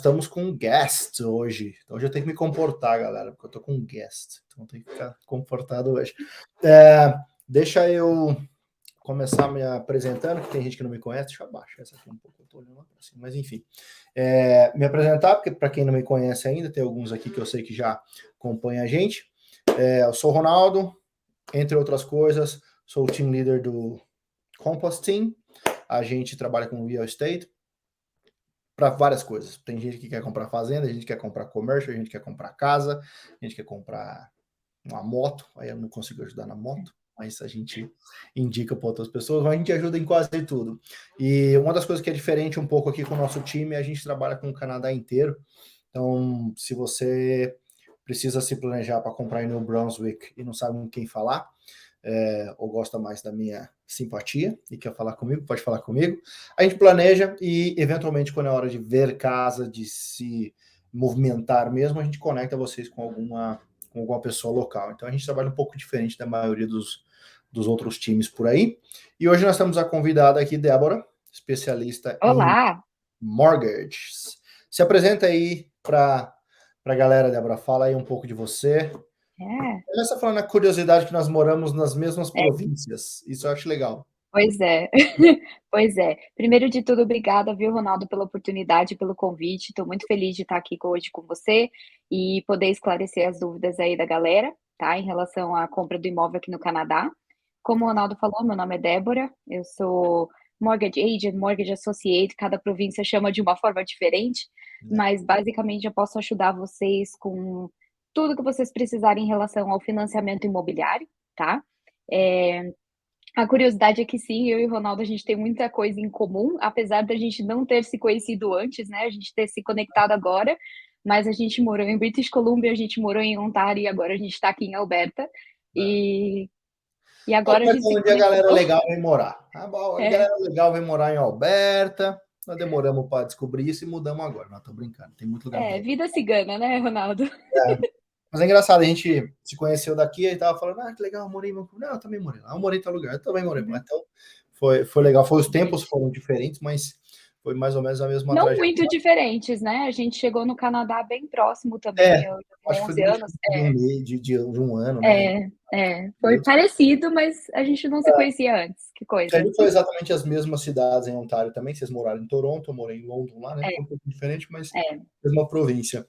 estamos com um guest hoje. Então, hoje eu tenho que me comportar, galera, porque eu tô com um guest. Então, tem que ficar comportado hoje. Deixa eu começar me apresentando, que tem gente que não me conhece. Deixa eu abaixar essa aqui um pouco, eu tô olhando lá pra cima. Mas, enfim. Me apresentar, porque para quem não me conhece ainda, tem alguns aqui que eu sei que já acompanham a gente. Eu sou o Ronaldo, entre outras coisas, sou o team leader do Compass Team. A gente trabalha com real estate para várias coisas. Tem gente que quer comprar fazenda, a gente quer comprar comércio, a gente quer comprar casa, a gente quer comprar uma moto. Aí eu não consigo ajudar na moto, mas a gente indica para outras pessoas, mas a gente ajuda em quase tudo. E uma das coisas que é diferente um pouco aqui com o nosso time, a gente trabalha com o Canadá inteiro. Então, se você precisa se planejar para comprar em New Brunswick e não sabe com quem falar, ou gosta mais da minha simpatia e quer falar comigo, pode falar comigo. A gente planeja e, eventualmente, quando é hora de ver casa, de se movimentar mesmo, a gente conecta vocês com alguma pessoa local. Então, a gente trabalha um pouco diferente da maioria dos outros times por aí. E hoje nós temos a convidada aqui, Débora, especialista Olá! em mortgages. Se apresenta aí para a galera, Débora. Fala aí um pouco de você. É, Começa falando a curiosidade que nós moramos nas mesmas é, províncias. Isso eu acho legal. pois é. Pois é. Primeiro de tudo, obrigada, viu, Ronaldo, pela oportunidade, pelo convite. Estou muito feliz de estar aqui hoje com você e poder esclarecer as dúvidas aí da galera, tá? Em relação à compra do imóvel aqui no Canadá. Como o Ronaldo falou, meu nome é Débora, eu sou mortgage agent, mortgage associate, cada província chama de uma forma diferente, Né? mas basicamente eu posso ajudar vocês com tudo que vocês precisarem em relação ao financiamento imobiliário, tá? É, a curiosidade é que sim, eu e o Ronaldo, a gente tem muita coisa em comum, apesar da gente não ter se conhecido antes, né? A gente ter se conectado agora, mas a gente morou em British Columbia, a gente morou em Ontário e agora a gente está aqui em Alberta. E, e agora a gente se Onde a galera conectou. legal vem morar. A É, galera legal vem morar em Alberta. Nós demoramos para descobrir isso e mudamos agora. Não, tô brincando. Tem muito lugar bom. vida cigana, né, Ronaldo? Mas é engraçado, a gente se conheceu daqui e tava falando, que legal, eu morei. Não, eu também morei lá. Eu morei em tal lugar, eu também morei lá. Uhum, Então, foi legal. Os tempos gente. foram diferentes, mas foi mais ou menos a mesma Não trajetória. muito diferentes, né? A gente chegou no Canadá bem próximo também. É, Eu acho tenho que foi 11 uma anos. diferença de um mês, de um ano, né? Foi parecido, mas a gente não se conhecia antes. Que Que coisa. ali foi exatamente as mesmas cidades em Ontário também. Vocês moraram em Toronto, eu morei em London lá, né? É, Foi um pouco diferente, mas é. mesma província.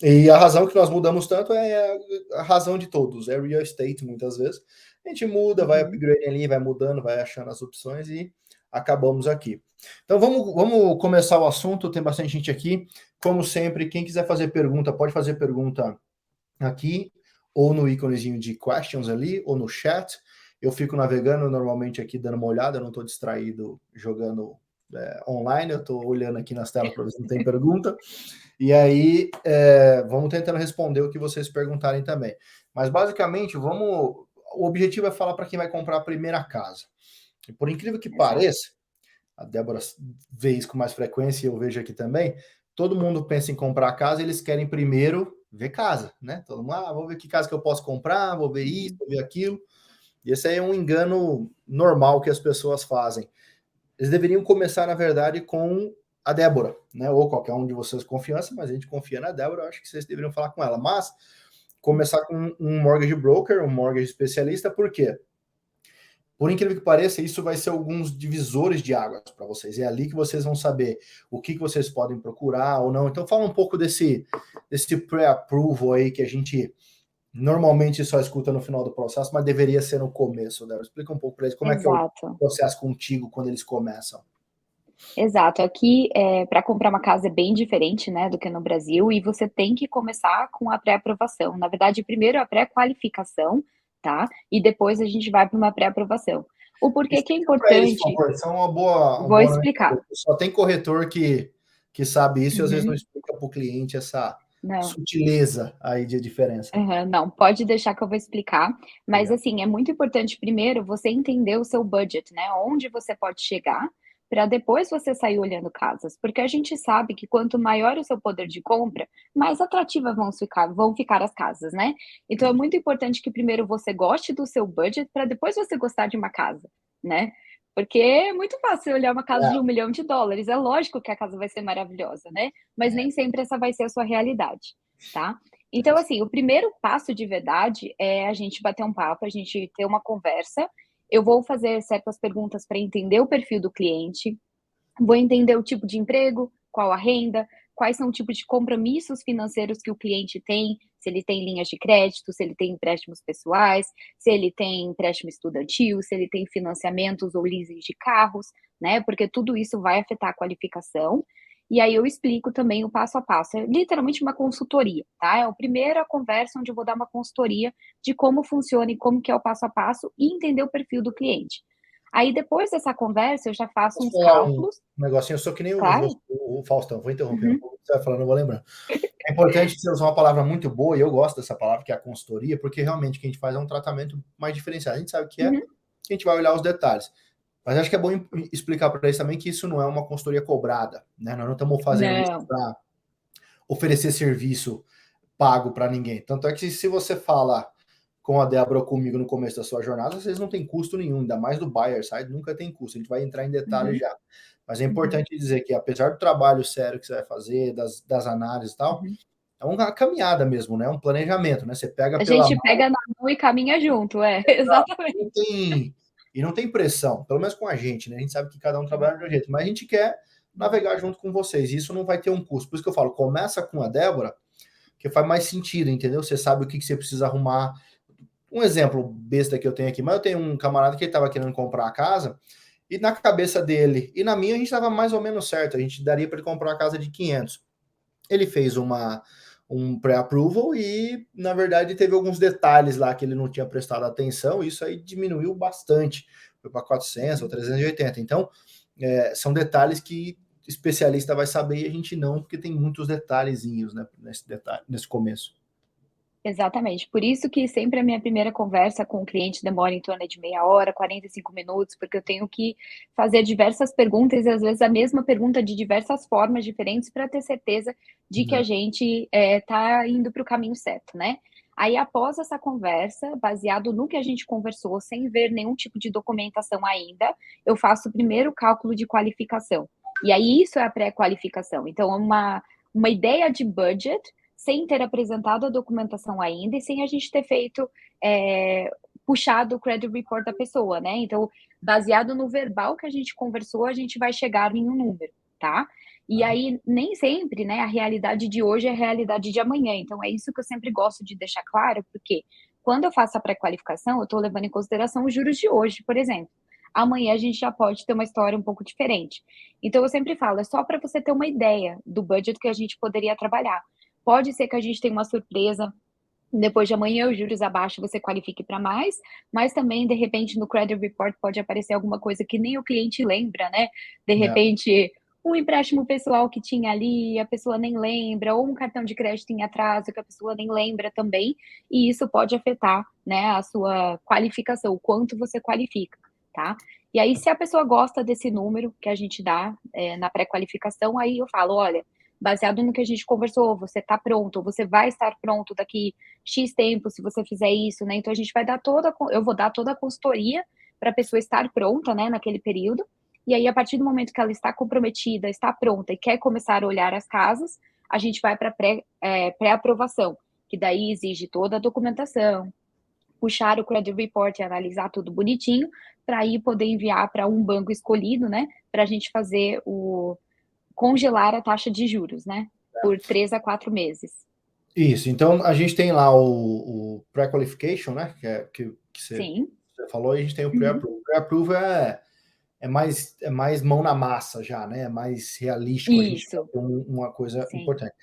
E a razão que nós mudamos tanto é a razão de todos, é real estate, muitas vezes. A gente muda, vai Uhum. upgrading ali, vai mudando, vai achando as opções e acabamos aqui. Então vamos começar o assunto, tem bastante gente aqui. Como sempre, quem quiser fazer pergunta, pode fazer pergunta aqui, ou no íconezinho de questions ali, ou no chat. Eu fico navegando normalmente aqui, dando uma olhada, eu não estou distraído jogando online, eu estou olhando aqui nas telas para ver se não tem pergunta. E aí, vamos tentando responder o que vocês perguntarem também. Mas, basicamente, o objetivo é falar para quem vai comprar a primeira casa. E por incrível que Exato. pareça, a Débora vê isso com mais frequência e eu vejo aqui também, todo mundo pensa em comprar casa e eles querem primeiro ver casa, né? Todo mundo, vou ver que casa que eu posso comprar, vou ver isso, Uhum. vou ver aquilo. E esse aí é um engano normal que as pessoas fazem. Eles deveriam começar, na verdade, com a Débora, né? Ou qualquer um de vocês confiança, mas a gente confia na Débora, eu acho que vocês deveriam falar com ela. Mas começar com um mortgage broker, um mortgage especialista, por quê? Por incrível que pareça, isso vai ser alguns divisores de águas para vocês. É ali que vocês vão saber o que vocês podem procurar ou não. Então, fala um pouco desse pré-approval aí que a gente normalmente só escuta no final do processo, mas deveria ser no começo, né? Explica um pouco para eles como é que é o Exato. processo contigo quando eles começam. Exato. Aqui, para comprar uma casa é bem diferente, né, do que no Brasil, e você tem que começar com a pré-aprovação. Na verdade, primeiro a pré-qualificação, tá? E depois a gente vai para uma pré-aprovação. O porquê que é Explica para eles, por importante, favor. Isso é uma boa, um vou bom explicar. só tem corretor que sabe isso e às vezes não Uhum. explica para o cliente essa Não. sutileza aí de diferença. Aham, não, pode deixar que eu vou explicar. Mas, Legal. assim, é muito importante primeiro você entender o seu budget, né? Onde você pode chegar, para depois você sair olhando casas. Porque a gente sabe que quanto maior o seu poder de compra, mais atrativas vão ficar as casas, né? Então é muito importante que primeiro você goste do seu budget para depois você gostar de uma casa, né? Porque é muito fácil olhar uma casa de É, US$ 1 milhão. É lógico que a casa vai ser maravilhosa, né? Mas nem sempre essa vai ser a sua realidade, tá? Então, assim, o primeiro passo de verdade é a gente bater um papo, a gente ter uma conversa. Eu vou fazer certas perguntas para entender o perfil do cliente, vou entender o tipo de emprego, qual a renda, quais são o tipo de compromissos financeiros que o cliente tem, se ele tem linhas de crédito, se ele tem empréstimos pessoais, se ele tem empréstimo estudantil, se ele tem financiamentos ou leasing de carros, né? Porque tudo isso vai afetar a qualificação. E aí eu explico também o passo a passo. É literalmente uma consultoria, tá? É a primeira conversa onde eu vou dar uma consultoria de como funciona e como que é o passo a passo e entender o perfil do cliente. Aí depois dessa conversa eu já faço posso uns falar um cálculos. negocinho, eu sou que nem Claro. o Faustão, vou interrompendo um Uhum, pouco, você vai falando, eu vou lembrando. É importante você usar uma palavra muito boa, e eu gosto dessa palavra, que é a consultoria, porque realmente o que a gente faz é um tratamento mais diferenciado. A gente sabe o que é, uhum. que a gente vai olhar os detalhes. Mas acho que é bom explicar para eles também que isso não é uma consultoria cobrada, né? Nós não estamos fazendo isso Não. para oferecer serviço pago para ninguém. Tanto é que se você fala com a Débora ou comigo no começo da sua jornada, vocês não tem custo nenhum, ainda mais do buyer side, nunca tem custo. A gente vai entrar em detalhes Uhum, já. Mas é uhum, importante dizer que, apesar do trabalho sério que você vai fazer, das análises e tal, uhum. é uma caminhada mesmo, né? Um planejamento, né? Você pega A pela gente mão, pega na mão e caminha junto, é, exatamente. não tem, e não tem pressão, pelo menos com a gente, né? A gente sabe que cada um trabalha de um jeito, mas a gente quer navegar junto com vocês, e isso não vai ter um custo. Por isso que eu falo, começa com a Débora, que faz mais sentido, entendeu? Você sabe o que você precisa arrumar. Um exemplo besta que eu tenho aqui, mas eu tenho um camarada que estava querendo comprar a casa, e na cabeça dele e na minha a gente estava mais ou menos certo, a gente daria para ele comprar uma casa de 500. Ele fez um pré-approval e, na verdade, teve alguns detalhes lá que ele não tinha prestado atenção, e isso aí diminuiu bastante, foi para 400 ou 380. Então, são detalhes que especialista vai saber e a gente não, porque tem muitos detalhezinhos, né, nesse começo. Exatamente. Por isso que sempre a minha primeira conversa com o cliente demora em torno de meia hora, 45 minutos, porque eu tenho que fazer diversas perguntas e às vezes a mesma pergunta de diversas formas diferentes para ter certeza de que a Né? gente está indo para o caminho certo, né? Aí, após essa conversa, baseado no que a gente conversou, sem ver nenhum tipo de documentação ainda, eu faço o primeiro cálculo de qualificação. E aí, isso é a pré-qualificação. Então, uma ideia de budget sem ter apresentado a documentação ainda e sem a gente ter feito, puxado o credit report da pessoa, né? Então, baseado no verbal que a gente conversou, a gente vai chegar em um número, tá? E aí, nem sempre, né, a realidade de hoje é a realidade de amanhã. Então, é isso que eu sempre gosto de deixar claro, porque quando eu faço a pré-qualificação, eu estou levando em consideração os juros de hoje, por exemplo. Amanhã a gente já pode ter uma história um pouco diferente. Então, eu sempre falo, é só para você ter uma ideia do budget que a gente poderia trabalhar. Pode ser que a gente tenha uma surpresa depois de amanhã, os juros abaixo, você qualifique para mais, mas também, de repente, no credit report pode aparecer alguma coisa que nem o cliente lembra, né? De É, repente, um empréstimo pessoal que tinha ali, a pessoa nem lembra, ou um cartão de crédito em atraso que a pessoa nem lembra também, e isso pode afetar, né, a sua qualificação, o quanto você qualifica, tá? E aí, se a pessoa gosta desse número que a gente dá na pré-qualificação, aí eu falo, olha, baseado no que a gente conversou, você está pronto, você vai estar pronto daqui X tempo se você fizer isso, né? Então a gente vai dar eu vou dar toda a consultoria para a pessoa estar pronta, né, naquele período. E aí, a partir do momento que ela está comprometida, está pronta e quer começar a olhar as casas, a gente vai para pré-aprovação, que daí exige toda a documentação, puxar o credit report e analisar tudo bonitinho, para aí poder enviar para um banco escolhido, né, para a gente fazer congelar a taxa de juros, né, por 3 a 4 meses. isso, então a gente tem lá o pre-qualification, né? Que Sim. você falou, e a gente tem o Uhum. pre-approve. O pre-approve é mais mão na massa já, né? É mais realístico, a gente Isso. tem uma coisa Sim. importante.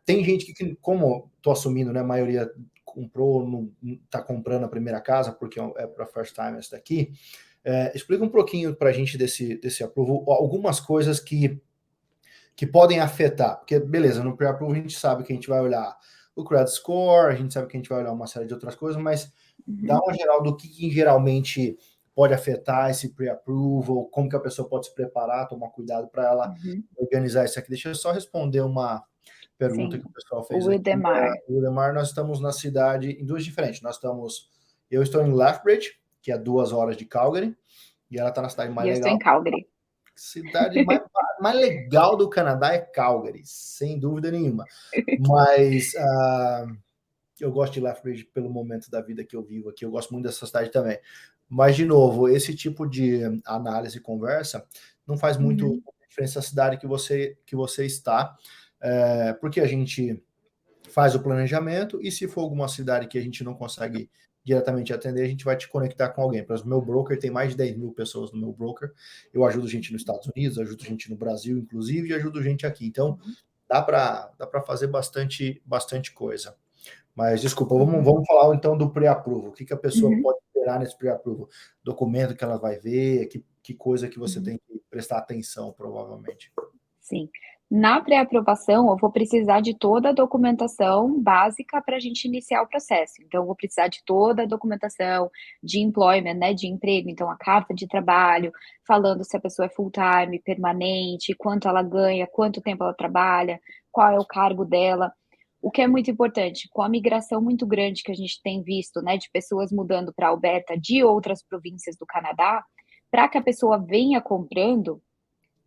Tem gente que, como estou assumindo, né? A maioria comprou, não está comprando a primeira casa, porque é para first time essa daqui. Explica um pouquinho para a gente desse approval, algumas coisas que podem afetar. Porque, beleza, no pre-approval a gente sabe que a gente vai olhar o credit score, a gente sabe que a gente vai olhar uma série de outras coisas, mas dá Uhum. uma geral do que geralmente pode afetar esse pre-approval, como que a pessoa pode se preparar, tomar cuidado para ela Uhum. organizar isso aqui. Deixa eu só responder uma pergunta Sim. que o pessoal O fez aqui. Wildemar. Wildemar, nós estamos na cidade em duas diferentes. Eu estou em Lethbridge, que é 2 horas de Calgary, E ela está na cidade mais E eu estou legal. em Calgary. Cidade mais legal do Canadá é Calgary, sem dúvida nenhuma. Mas eu gosto de Lethbridge pelo momento da vida que eu vivo aqui. Eu gosto muito dessa cidade também. Mas, de novo, esse tipo de análise e conversa não faz muito diferença na cidade que você está, porque a gente faz o planejamento e se for alguma cidade que a gente não consegue diretamente atender, a gente vai te conectar com alguém. Por exemplo, meu broker tem mais de 10 mil pessoas no meu broker. Eu ajudo gente nos Estados Unidos, ajudo gente no Brasil, inclusive, e ajudo gente aqui. Então, dá para fazer bastante coisa. Mas, desculpa, vamos falar então do pré-approval. O que a pessoa pode esperar nesse pré-approval? Documento que ela vai ver, que coisa que você tem que prestar atenção, provavelmente. Sim. Na pré-aprovação, eu vou precisar de toda a documentação básica para a gente iniciar o processo. Então, eu vou precisar de toda a documentação de employment, né, de emprego. Então, a carta de trabalho, falando se a pessoa é full-time, permanente, quanto ela ganha, quanto tempo ela trabalha, qual é o cargo dela. O que é muito importante, com a migração muito grande que a gente tem visto, né, de pessoas mudando para Alberta de outras províncias do Canadá, para que a pessoa venha comprando,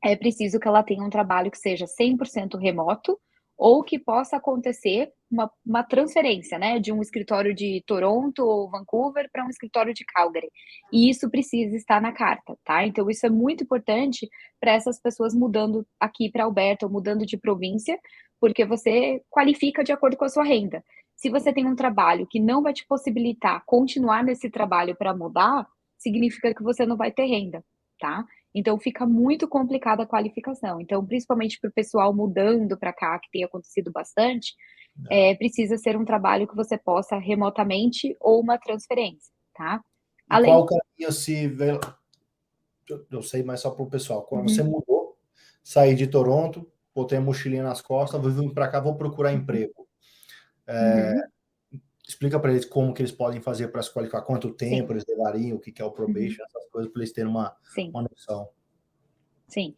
é preciso que ela tenha um trabalho que seja 100% remoto ou que possa acontecer uma transferência, né, de um escritório de Toronto ou Vancouver para um escritório de Calgary. E isso precisa estar na carta, tá? Então, isso é muito importante para essas pessoas mudando aqui para Alberta ou mudando de província, porque você qualifica de acordo com a sua renda. Se você tem um trabalho que não vai te possibilitar continuar nesse trabalho para mudar, significa que você não vai ter renda, tá? Então fica muito complicada a qualificação. Então, principalmente para o pessoal mudando para cá, que tem acontecido bastante, precisa ser um trabalho que você possa remotamente ou uma transferência, tá? E Além. qual caminho se... Eu sei, mas só para o pessoal. Quando você Uhum. mudou, saí de Toronto, botei a mochilinha nas costas, vou vir para cá, vou procurar emprego. Uhum. Explica para eles como que eles podem fazer para se qualificar, quanto tempo Sim. eles levariam, o que é o Uhum. probation, essas coisas, para eles terem uma Sim. noção. Sim.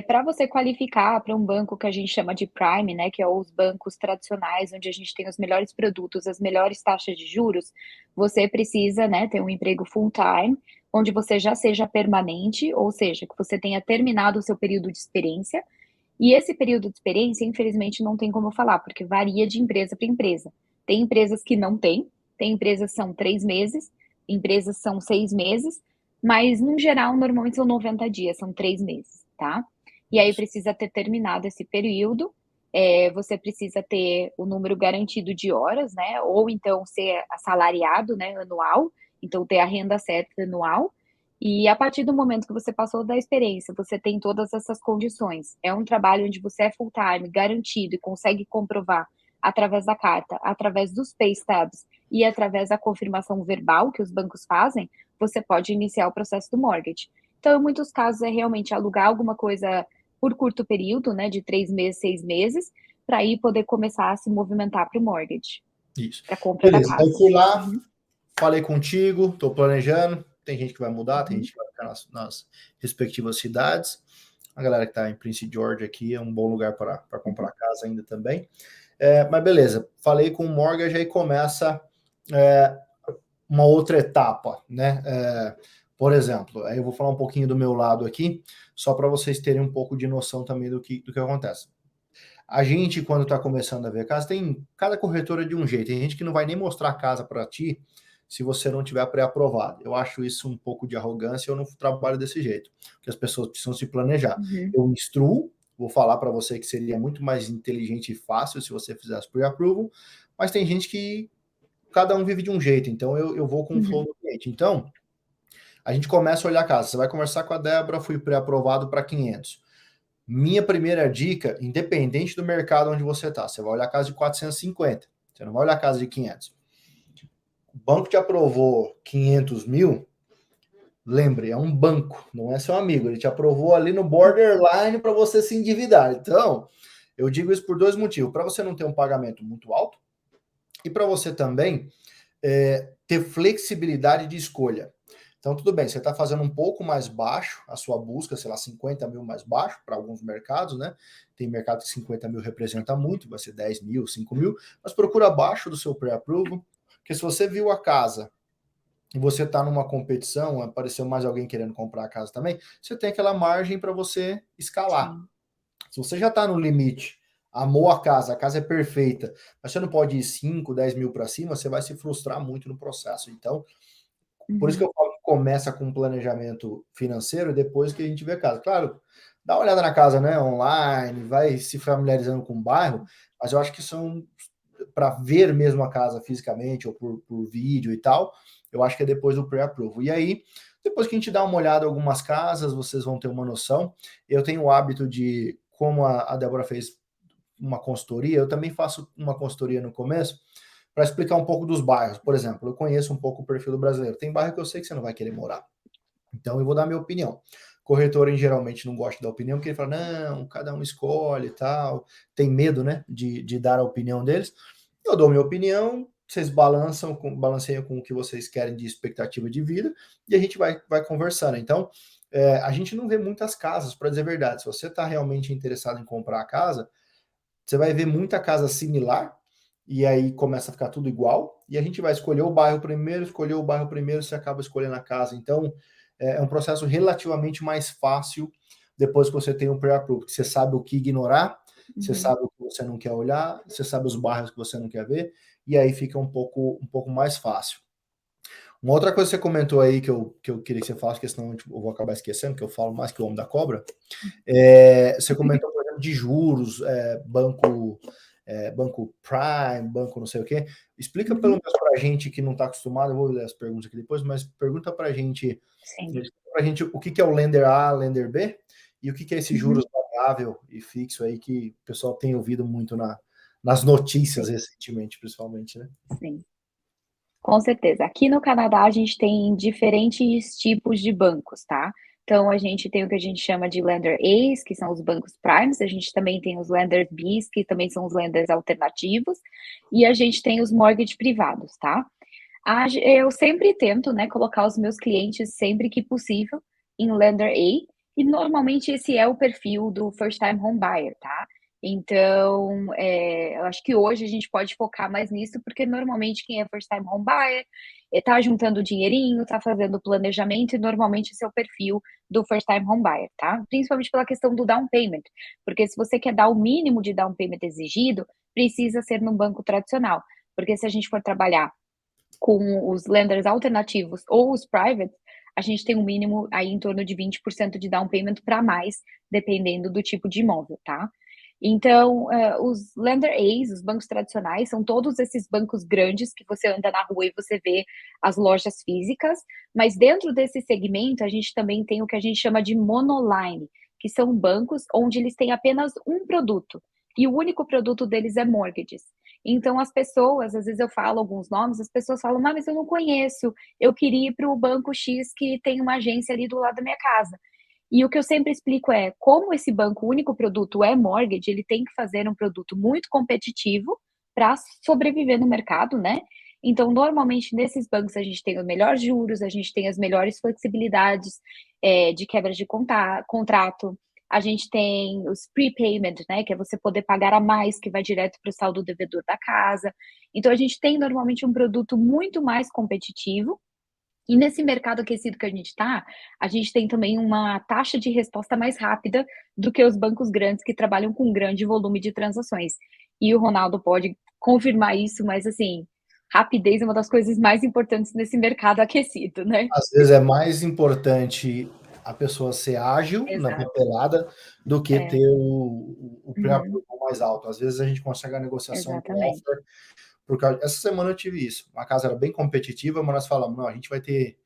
Para você qualificar para um banco que a gente chama de Prime, né, que é os bancos tradicionais, onde a gente tem os melhores produtos, as melhores taxas de juros, você precisa, né, ter um emprego full-time, onde você já seja permanente, ou seja, que você tenha terminado o seu período de experiência. E esse período de experiência, infelizmente, não tem como eu falar, porque varia de empresa para empresa. Tem empresas que não tem empresas que são 3 meses, empresas são 6 meses, mas, no geral, normalmente são 90 dias, são 3 meses, tá? E aí precisa ter terminado esse período, você precisa ter o número garantido de horas, né? Ou então ser assalariado, né, anual, então ter a renda certa anual. E a partir do momento que você passou da experiência, você tem todas essas condições. É um trabalho onde você é full-time, garantido e consegue comprovar através da carta, através dos pay stubs e através da confirmação verbal que os bancos fazem, você pode iniciar o processo do mortgage. Então, em muitos casos, é realmente alugar alguma coisa por curto período, né, de 3 meses, 6 meses, para aí poder começar a se movimentar para o mortgage, Isso. para a compra da Beleza, eu casa. fui lá, falei contigo, estou planejando, tem gente que vai mudar, tem gente que vai ficar nas respectivas cidades. A galera que está em Prince George aqui é um bom lugar para comprar casa ainda também. Mas beleza, falei com o mortgage, aí começa uma outra etapa, né? Por exemplo, aí eu vou falar um pouquinho do meu lado aqui, só para vocês terem um pouco de noção também do que acontece. A gente, quando está começando a ver casa, tem cada corretora de um jeito. Tem gente que não vai nem mostrar a casa para ti se você não tiver pré-aprovado. Eu acho isso um pouco de arrogância, eu não trabalho desse jeito, porque as pessoas precisam se planejar. Eu instruo, vou falar para você que seria muito mais inteligente e fácil se você fizesse pre-approval, mas tem gente que cada um vive de um jeito, então eu vou com o flow do cliente. Então, a gente começa a olhar a casa. Você vai conversar com a Débora, fui pré-aprovado para 500. Minha primeira dica, independente do mercado onde você está, você vai olhar a casa de 450, você não vai olhar a casa de 500. O banco te aprovou 500 mil, lembre, é um banco, não é seu amigo, ele te aprovou ali no borderline para você se endividar. Então, eu digo isso por dois motivos, para você não ter um pagamento muito alto e para você também ter flexibilidade de escolha. Então, tudo bem, você está fazendo um pouco mais baixo a sua busca, sei lá, 50 mil mais baixo para alguns mercados, né? Tem mercado que 50 mil representa muito, vai ser 10 mil, 5 mil, mas procura abaixo do seu pré-approval, porque se você viu a casa e você está numa competição, apareceu mais alguém querendo comprar a casa também, você tem aquela margem para você escalar. Sim. Se você já está no limite, amou a casa é perfeita, mas você não pode ir 5, 10 mil para cima, você vai se frustrar muito no processo. Então, por isso que Uhum. eu falo que começa com um planejamento financeiro e depois que a gente vê a casa. Claro, dá uma olhada na casa, né, online, vai se familiarizando com o bairro, mas eu acho que são para ver mesmo a casa fisicamente ou por vídeo e tal, eu acho que é depois do pré-approval. E aí, depois que a gente dá uma olhada em algumas casas, vocês vão ter uma noção. Eu tenho o hábito de, como a Débora fez uma consultoria, eu também faço uma consultoria no começo para explicar um pouco dos bairros. Por exemplo, eu conheço um pouco o perfil do brasileiro. Tem bairro que eu sei que você não vai querer morar. Então eu vou dar minha opinião. Corretor geralmente não gosta da opinião, porque ele fala, não, cada um escolhe e tal, tem medo, né, de dar a opinião deles. Eu dou minha opinião, vocês balanceiam com o que vocês querem de expectativa de vida, e a gente vai conversando. Então, a gente não vê muitas casas, para dizer a verdade. Se você está realmente interessado em comprar a casa, você vai ver muita casa similar, e aí começa a ficar tudo igual, e a gente vai escolher o bairro primeiro, você acaba escolhendo a casa. Então, é um processo relativamente mais fácil depois que você tem um pré-approval, você sabe o que ignorar, você Uhum. sabe o que você não quer olhar, você sabe os bairros que você não quer ver, e aí fica um pouco mais fácil. Uma outra coisa que você comentou aí que eu queria que você falasse, porque senão eu vou acabar esquecendo, que eu falo mais que o homem da cobra. Você comentou, por exemplo, de juros, banco Prime, banco não sei o quê. Explica pelo Uhum. menos para a gente que não está acostumado, eu vou ler as perguntas aqui depois, mas pergunta para a gente, Sim. o que é o lender A, lender B, e o que é esse juros Uhum. variável e fixo aí que o pessoal tem ouvido muito nas notícias Sim. recentemente, principalmente, né? Sim. Com certeza. Aqui no Canadá, a gente tem diferentes tipos de bancos, tá? Então, a gente tem o que a gente chama de lender A's, que são os bancos primes, a gente também tem os lenders B's, que também são os lenders alternativos, e a gente tem os mortgage privados, tá? Eu sempre tento, né, colocar os meus clientes sempre que possível em lender A, e normalmente esse é o perfil do first time home buyer, tá? Então, eu acho que hoje a gente pode focar mais nisso, porque normalmente quem é first time home buyer tá juntando dinheirinho, tá fazendo planejamento, e normalmente esse é o perfil do first time home buyer, tá? Principalmente pela questão do down payment, porque se você quer dar o mínimo de down payment exigido, precisa ser num banco tradicional, porque se a gente for trabalhar com os lenders alternativos ou os privates, a gente tem um mínimo aí em torno de 20% de down payment para mais, dependendo do tipo de imóvel, tá? Então, os lender A's, os bancos tradicionais, são todos esses bancos grandes que você anda na rua e você vê as lojas físicas, mas dentro desse segmento a gente também tem o que a gente chama de monoline, que são bancos onde eles têm apenas um produto, e o único produto deles é mortgages. Então, as pessoas, às vezes eu falo alguns nomes, as pessoas falam, mas eu não conheço, eu queria ir para o banco X que tem uma agência ali do lado da minha casa. E o que eu sempre explico é, como esse banco, o único produto é mortgage, ele tem que fazer um produto muito competitivo para sobreviver no mercado, né? Então, normalmente, nesses bancos, a gente tem os melhores juros, a gente tem as melhores flexibilidades de quebra de contrato, a gente tem os prepayment, né, que é você poder pagar a mais, que vai direto para o saldo devedor da casa. Então, a gente tem normalmente um produto muito mais competitivo, e nesse mercado aquecido que a gente está, a gente tem também uma taxa de resposta mais rápida do que os bancos grandes que trabalham com grande volume de transações. E o Ronaldo pode confirmar isso, mas assim, rapidez é uma das coisas mais importantes nesse mercado aquecido, né? Às vezes é mais importante a pessoa ser ágil na Exato. papelada do que É. ter o Uhum. pré-approval mais alto. Às vezes a gente consegue a negociação do Exatamente. offer, porque essa semana eu tive isso. A casa era bem competitiva, mas nós falamos, não, a gente vai ter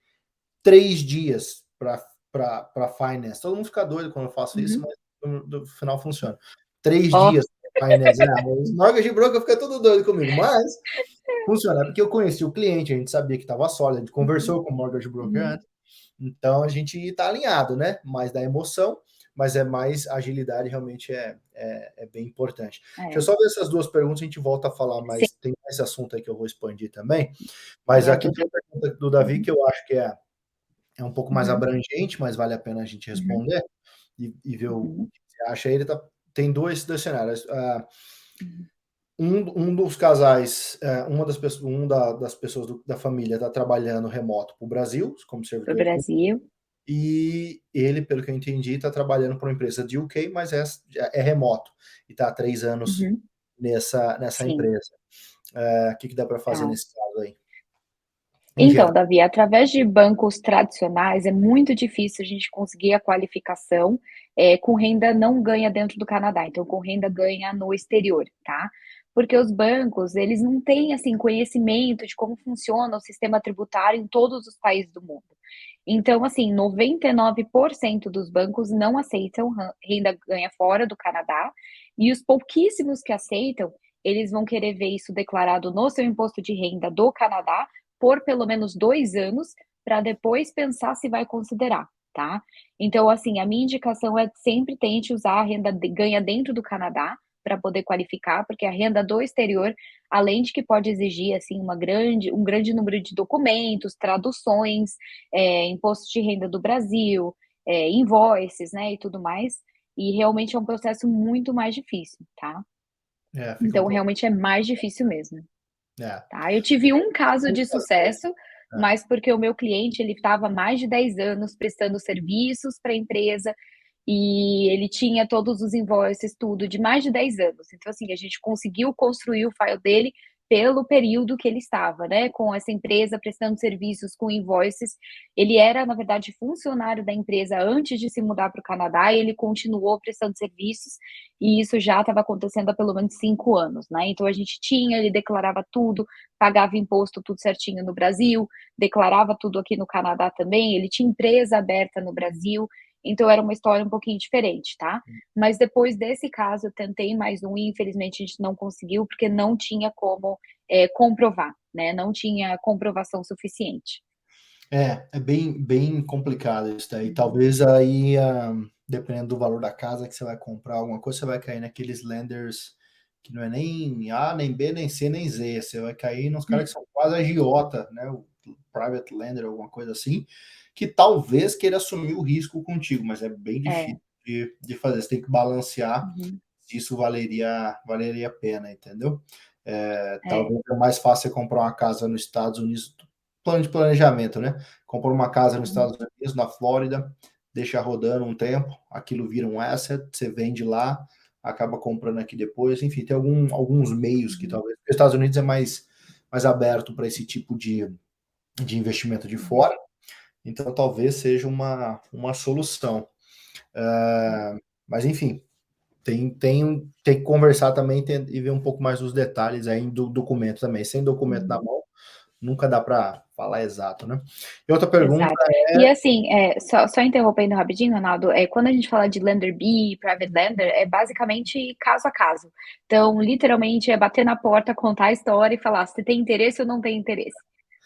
3 dias para finance. Todo mundo fica doido quando eu faço isso, Uhum. mas no final funciona. 3 dias Ó. para finance. Os mortgage broker fica todo doido comigo, mas funciona, porque eu conheci o cliente, a gente sabia que estava sólido, a gente Uhum. conversou com o mortgage broker Uhum. antes, então a gente está alinhado, né? Mais da emoção, mas é mais agilidade, realmente é bem importante. Deixa eu É. só ver essas duas perguntas, a gente volta a falar, Sim, mas tem esse assunto aí que eu vou expandir também. Mas me aqui ajuda. tem a pergunta do Davi Uhum. que eu acho que é um pouco mais Uhum. abrangente, mas vale a pena a gente Uhum. responder e ver o Uhum. que você acha. Tem dois cenários. Uhum. um dos casais, das pessoas da família está trabalhando remoto para o Brasil, como Para o servidor Brasil. e ele, pelo que eu entendi, está trabalhando para uma empresa de UK, mas é remoto e está há 3 anos Uhum, nessa sim, empresa. O que dá para fazer tá. nesse caso aí? Em Então, geral. Davi, através de bancos tradicionais é muito difícil a gente conseguir a qualificação, com renda não ganha dentro do Canadá, então com renda ganha no exterior, tá? Porque os bancos, eles não têm, assim, conhecimento de como funciona o sistema tributário em todos os países do mundo. Então, assim, 99% dos bancos não aceitam renda ganha fora do Canadá, e os pouquíssimos que aceitam, eles vão querer ver isso declarado no seu imposto de renda do Canadá por pelo menos 2 anos, para depois pensar se vai considerar, tá. Então, assim, a minha indicação é sempre tente usar a renda ganha dentro do Canadá, para poder qualificar, porque a renda do exterior, além de que pode exigir, assim, um grande número de documentos, traduções, imposto de renda do Brasil, invoices, né, e tudo mais, e realmente é um processo muito mais difícil, tá. Fica um Então pouco. realmente é mais difícil mesmo. É. Tá, eu tive um caso de Muitas sucesso, vezes. mas porque o meu cliente ele estava há mais de 10 anos prestando serviços para a empresa, e ele tinha todos os invoices, tudo, de mais de 10 anos. Então, assim, a gente conseguiu construir o file dele pelo período que ele estava, né, com essa empresa prestando serviços com invoices. Ele era, na verdade, funcionário da empresa antes de se mudar para o Canadá e ele continuou prestando serviços, e isso já estava acontecendo há pelo menos 5 anos, né? Então a gente tinha, ele declarava tudo, pagava imposto tudo certinho no Brasil, declarava tudo aqui no Canadá também, ele tinha empresa aberta no Brasil, então era uma história um pouquinho diferente, tá? Mas depois desse caso eu tentei mais um e infelizmente a gente não conseguiu, porque não tinha como comprovar, né? Não tinha comprovação suficiente. É bem complicado isso daí. Uhum. Talvez aí, dependendo do valor da casa que você vai comprar alguma coisa, você vai cair naqueles lenders que não é nem A, nem B, nem C, nem Z. Você vai cair nos caras que são quase agiota, né? O private lender, alguma coisa assim, que talvez queira assumir o risco contigo, mas é bem É. difícil de fazer. Você tem que balancear Uhum. se isso valeria a pena, entendeu? É. Talvez é mais fácil você comprar uma casa nos Estados Unidos, plano de planejamento, né? Compra uma casa nos Uhum. Estados Unidos, na Flórida, deixa rodando um tempo, aquilo vira um asset, você vende lá, acaba comprando aqui depois. Enfim, tem alguns meios que Uhum. talvez. Os Estados Unidos é mais aberto para esse tipo de investimento de Uhum. fora, então talvez seja uma solução. Mas enfim, tem que conversar também e ver um pouco mais dos detalhes aí do documento também. Sem documento na Uhum. mão, nunca dá para falar exato, né? E outra pergunta Exato. E assim, só interrompendo rapidinho, Ronaldo, quando a gente fala de lender B, private lender, é basicamente caso a caso. Então, literalmente, é bater na porta, contar a história e falar se tem interesse ou não tem interesse,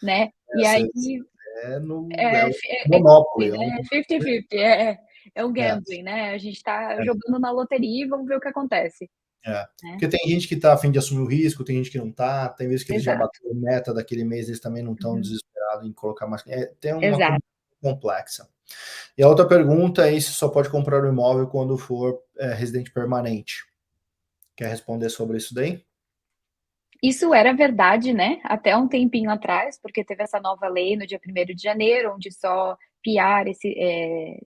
né? E aí essa é é, o é, Monopoly, é um né, Monopoly. 50-50, é um É, gambling, né? A gente tá é, jogando na loteria e vamos ver o que acontece, é. né? Porque tem gente que está a fim de assumir o risco, tem gente que não está, tem vezes que eles já Exato. bateram meta daquele mês, eles também não estão Uhum. desesperados em colocar mais. Tem uma Exato. coisa complexa. E a outra pergunta é se só pode comprar o imóvel quando for residente permanente. Quer responder sobre isso daí? Isso era verdade, né, até um tempinho atrás, porque teve essa nova lei no dia 1º de janeiro, onde só PR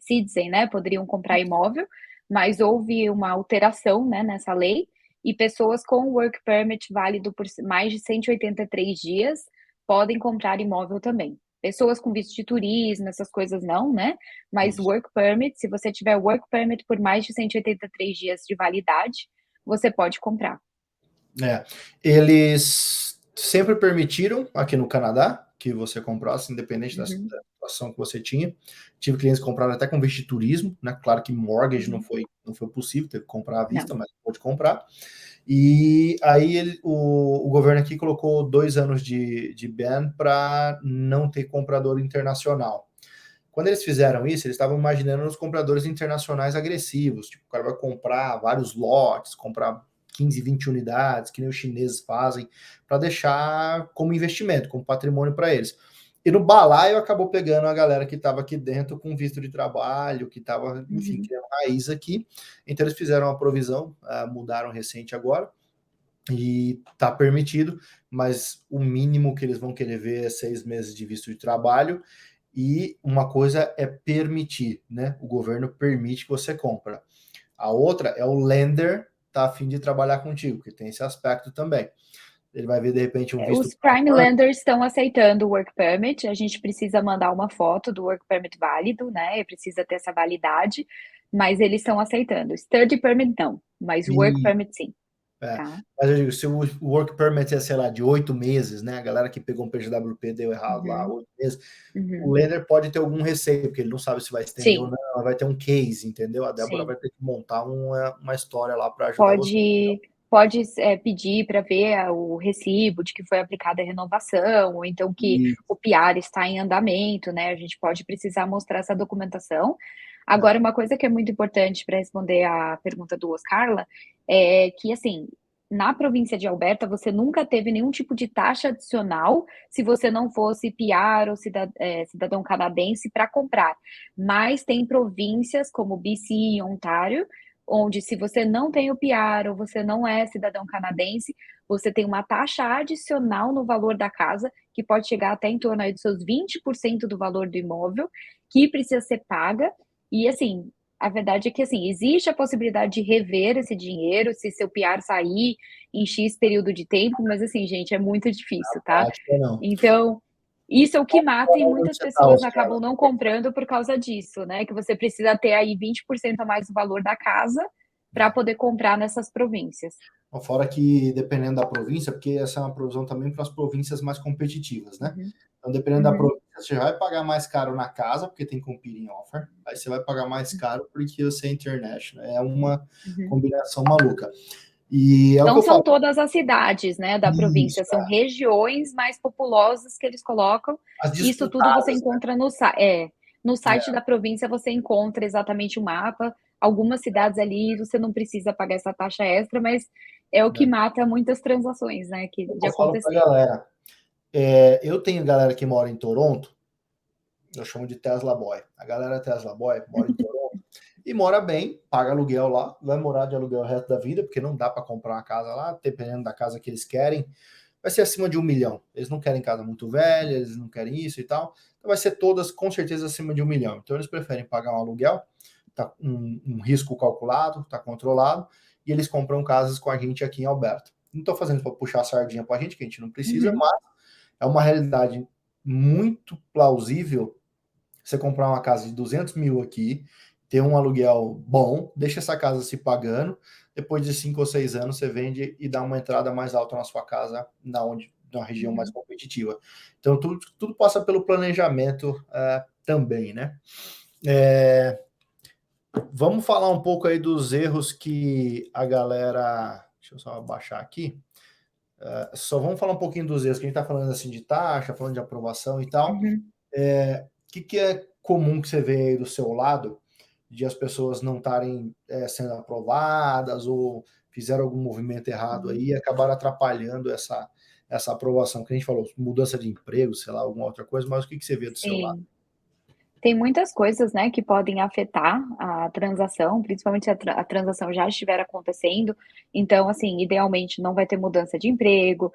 citizen, né, poderiam comprar imóvel, mas houve uma alteração, né, nessa lei, e pessoas com work permit válido por mais de 183 dias podem comprar imóvel também. Pessoas com visto de turismo, essas coisas não, né, mas Isso. work permit, se você tiver work permit por mais de 183 dias de validade, você pode comprar. É, eles sempre permitiram aqui no Canadá que você comprasse, independente da Uhum, situação que você tinha. Tive clientes que compraram até com visto de turismo, né? Claro que mortgage não uhum. foi, não foi possível, teve que comprar à Não. vista, mas pôde comprar. E aí o governo aqui colocou 2 anos de ban para não ter comprador internacional. Quando eles fizeram isso, eles estavam imaginando os compradores internacionais agressivos. Tipo, o cara vai comprar vários lotes, comprar 15, 20 unidades, que nem os chineses fazem, para deixar como investimento, como patrimônio para eles. E no balaio acabou pegando a galera que estava aqui dentro com visto de trabalho, que estava, enfim, Uhum, criando raiz aqui. Então eles fizeram uma provisão, mudaram recente agora, e está permitido, mas o mínimo que eles vão querer ver é 6 meses de visto de trabalho. E uma coisa é permitir, né? O governo permite que você compra. A outra é o lender tá a fim de trabalhar contigo, que tem esse aspecto também. Ele vai ver, de repente, um visto Os para Prime banco. Lenders estão aceitando o Work Permit, a gente precisa mandar uma foto do Work Permit válido, né? Precisa ter essa validade, mas eles estão aceitando. Study Permit não, mas Work E, Permit sim, é, tá? mas eu digo, se o work permit é, sei lá, de 8 meses, né? A galera que pegou um PGWP deu errado lá, Uhum, 8 meses. O uhum. lender pode ter algum receio, porque ele não sabe se vai estender ou Sim, não, vai ter um case, entendeu? A Débora sim. vai ter que montar uma história lá para ajudar você. Pode pedir para ver o recibo de que foi aplicada a renovação, ou então que E, o PR está em andamento, né? A gente pode precisar mostrar essa documentação. é, Agora, uma coisa que é muito importante para responder à pergunta do Oscarla é que, assim, na província de Alberta, você nunca teve nenhum tipo de taxa adicional se você não fosse PR ou cidadão canadense para comprar. Mas tem províncias como BC e Ontário onde se você não tem o PR ou você não é cidadão canadense, você tem uma taxa adicional no valor da casa, que pode chegar até em torno aí dos seus 20% do valor do imóvel, que precisa ser paga. E assim, a verdade é que assim, existe a possibilidade de rever esse dinheiro se seu PR sair em X período de tempo, mas assim, gente, é muito difícil, tá? prática não. Então, isso é o que mata e Onde muitas você tá, pessoas Oscar? acabam não comprando por causa disso, né? Que você precisa ter aí 20% a mais do valor da casa para poder comprar nessas províncias. Fora que, dependendo da província, porque essa é uma provisão também para as províncias mais competitivas, né? Uhum, Então, dependendo da uhum, província, você já vai pagar mais caro na casa, porque tem competing offer. Aí você vai pagar mais caro porque você é international. É uma uhum. combinação maluca. E é o que Não eu são falo. todas as cidades, né, da Isso, província, são regiões mais populosas que eles colocam. as Isso tudo você disputadas, né? encontra no site da província você encontra exatamente o mapa. Algumas cidades ali você não precisa pagar essa taxa extra, mas é o que É. mata muitas transações, né, de Eu falo para a acontecer. galera. Eu tenho galera que mora em Toronto, eu chamo de Tesla Boy. A galera Tesla Boy mora em Toronto e mora bem, paga aluguel lá, vai morar de aluguel o resto da vida, porque não dá para comprar uma casa lá, dependendo da casa que eles querem, vai ser acima de 1 milhão. Eles não querem casa muito velha, eles não querem isso e tal. Então vai ser todas com certeza acima de 1 milhão. Então eles preferem pagar um aluguel, tá um risco calculado, tá controlado, e eles compram casas com a gente aqui em Alberta. Não estou fazendo para puxar a sardinha para a gente, que a gente não precisa, Uhum, mas é uma realidade muito plausível você comprar uma casa de 200 mil aqui, ter um aluguel bom, deixa essa casa se pagando, depois de 5 ou 6 anos você vende e dá uma entrada mais alta na sua casa, na região mais uhum. competitiva. Então tudo passa pelo planejamento também, né? É, vamos falar um pouco aí dos erros que a galera. Deixa eu só abaixar aqui. Só vamos falar um pouquinho dos erros que a gente está falando assim de taxa, falando de aprovação e tal. Uhum. Que é comum que você vê aí do seu lado de as pessoas não estarem sendo aprovadas ou fizeram algum movimento errado Uhum. aí e acabaram atrapalhando essa aprovação, que a gente falou, mudança de emprego, sei lá, alguma outra coisa, mas o que você vê do seu lado? Sim. Tem muitas coisas, né, que podem afetar a transação, principalmente se a transação já estiver acontecendo. Então, assim, idealmente não vai ter mudança de emprego,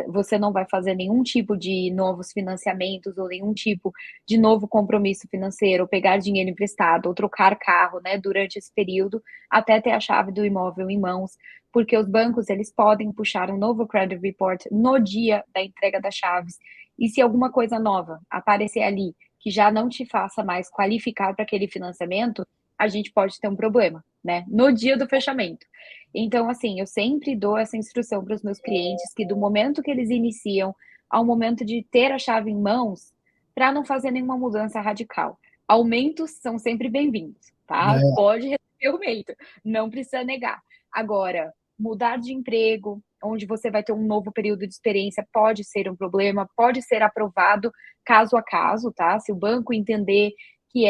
você não vai fazer nenhum tipo de novos financiamentos ou nenhum tipo de novo compromisso financeiro, ou pegar dinheiro emprestado ou trocar carro, né, durante esse período, até ter a chave do imóvel em mãos, porque os bancos, eles podem puxar um novo credit report no dia da entrega das chaves. E se alguma coisa nova aparecer ali que já não te faça mais qualificar para aquele financiamento, a gente pode ter um problema, né? No dia do fechamento. Então, assim, eu sempre dou essa instrução para os meus clientes que do momento que eles iniciam ao momento de ter a chave em mãos, para não fazer nenhuma mudança radical. Aumentos são sempre bem-vindos, tá? É, Pode receber aumento, não precisa negar. Agora, mudar de emprego, onde você vai ter um novo período de experiência, pode ser um problema, pode ser aprovado caso a caso, tá? Se o banco entender que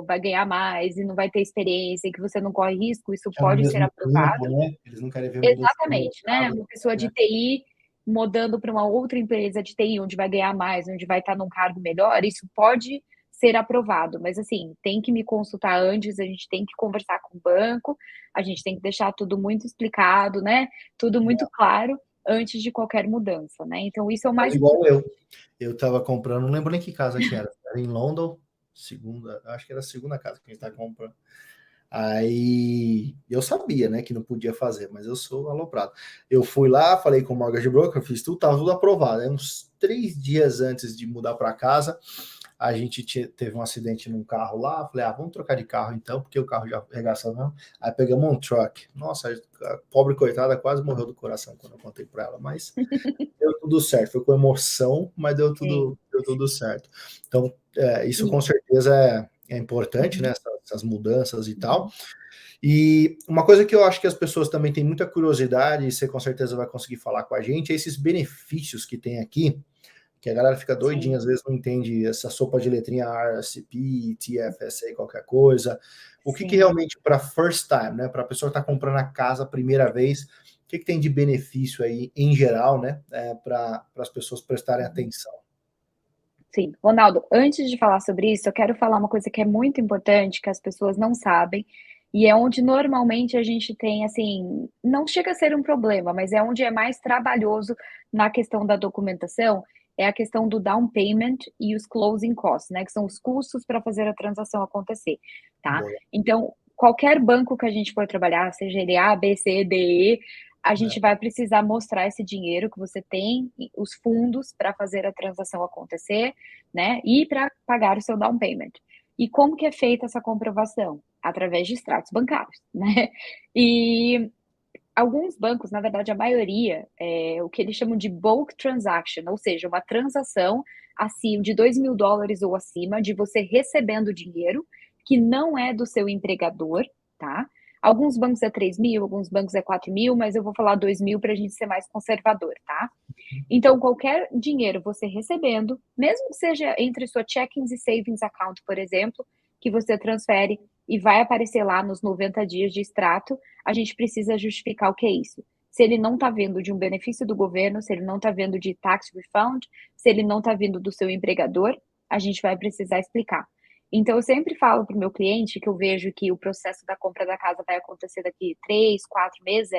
vai ganhar mais e não vai ter experiência e que você não corre risco, isso é no pode ser mesmo tempo, aprovado. né? Eles não querem ver mudança no Exatamente, né? mercado, Uma pessoa né? de TI mudando para uma outra empresa de TI, onde vai ganhar mais, onde vai estar num cargo melhor, isso pode ser aprovado, mas assim, tem que me consultar antes, a gente tem que conversar com o banco, a gente tem que deixar tudo muito explicado, né? Tudo muito claro antes de qualquer mudança, né? Então, isso é o Mas mais igual importante. eu tava comprando, não lembro nem que casa que era. Era em London, segunda, acho que era a segunda casa que a gente tá comprando. Aí eu sabia, né, que não podia fazer, mas eu sou aloprado. Eu fui lá, falei com o mortgage broker, fiz tudo, tava tudo aprovado. Aí, uns 3 dias antes de mudar para casa, a gente teve um acidente num carro lá. Falei, vamos trocar de carro então, porque o carro já arregaçou mesmo. Aí pegamos um truck. Nossa, a pobre coitada quase morreu do coração quando eu contei para ela, mas deu tudo certo. Foi com emoção, mas Sim, deu tudo certo. Então, isso e com certeza é importante, né? uhum, Essas mudanças e tal. uhum, E uma coisa que eu acho que as pessoas também têm muita curiosidade, e você com certeza vai conseguir falar com a gente, é esses benefícios que tem aqui, que a galera fica doidinha, sim, às vezes não entende essa sopa de letrinha RSP, TFSA, qualquer coisa. O que sim. realmente para first time, né? Para a pessoa que está comprando a casa a primeira vez, o que tem de benefício aí em geral, né? Para as pessoas prestarem Uhum. atenção. Sim, Ronaldo, antes de falar sobre isso, eu quero falar uma coisa que é muito importante, que as pessoas não sabem, e é onde normalmente a gente tem, assim, não chega a ser um problema, mas é onde é mais trabalhoso na questão da documentação, é a questão do down payment e os closing costs, né, que são os custos para fazer a transação acontecer, tá? Boa, Então, qualquer banco que a gente for trabalhar, seja ele A, B, C, D, E, a né? gente vai precisar mostrar esse dinheiro que você tem, os fundos para fazer a transação acontecer, né? E para pagar o seu down payment. E como que é feita essa comprovação? Através de extratos bancários, né? E alguns bancos, na verdade, a maioria, é o que eles chamam de bulk transaction, ou seja, uma transação acima de US$ 2.000 ou acima, de você recebendo dinheiro que não é do seu empregador, tá? Alguns bancos é 3.000, alguns bancos é 4.000, mas eu vou falar 2.000 para a gente ser mais conservador, tá? Então, qualquer dinheiro você recebendo, mesmo que seja entre sua checkings e savings account, por exemplo, que você transfere e vai aparecer lá nos 90 dias de extrato, a gente precisa justificar o que é isso. Se ele não está vindo de um benefício do governo, se ele não está vindo de tax refund, se ele não está vindo do seu empregador, a gente vai precisar explicar. Então, eu sempre falo para o meu cliente que eu vejo que o processo da compra da casa vai acontecer daqui 3, 4 meses,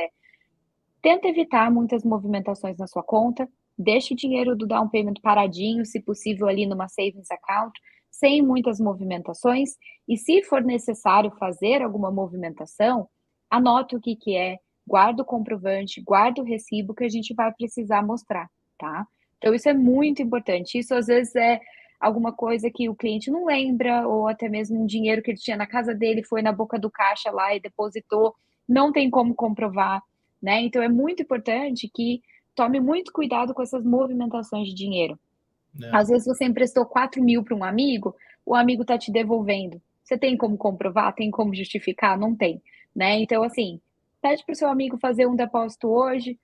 tenta evitar muitas movimentações na sua conta, deixe o dinheiro do down payment paradinho, se possível ali numa savings account, sem muitas movimentações, e se for necessário fazer alguma movimentação, anote o que que é, guarda o comprovante, guarda o recibo que a gente vai precisar mostrar, tá? Então isso é muito importante. Isso às vezes é alguma coisa que o cliente não lembra, ou até mesmo um dinheiro que ele tinha na casa dele, foi na boca do caixa lá e depositou, não tem como comprovar, né? Então é muito importante que tome muito cuidado com essas movimentações de dinheiro. Né? Às vezes você emprestou 4.000 para um amigo, o amigo está te devolvendo. Você tem como comprovar? Tem como justificar? Não tem, né? Então, assim, pede para o seu amigo fazer um depósito hoje,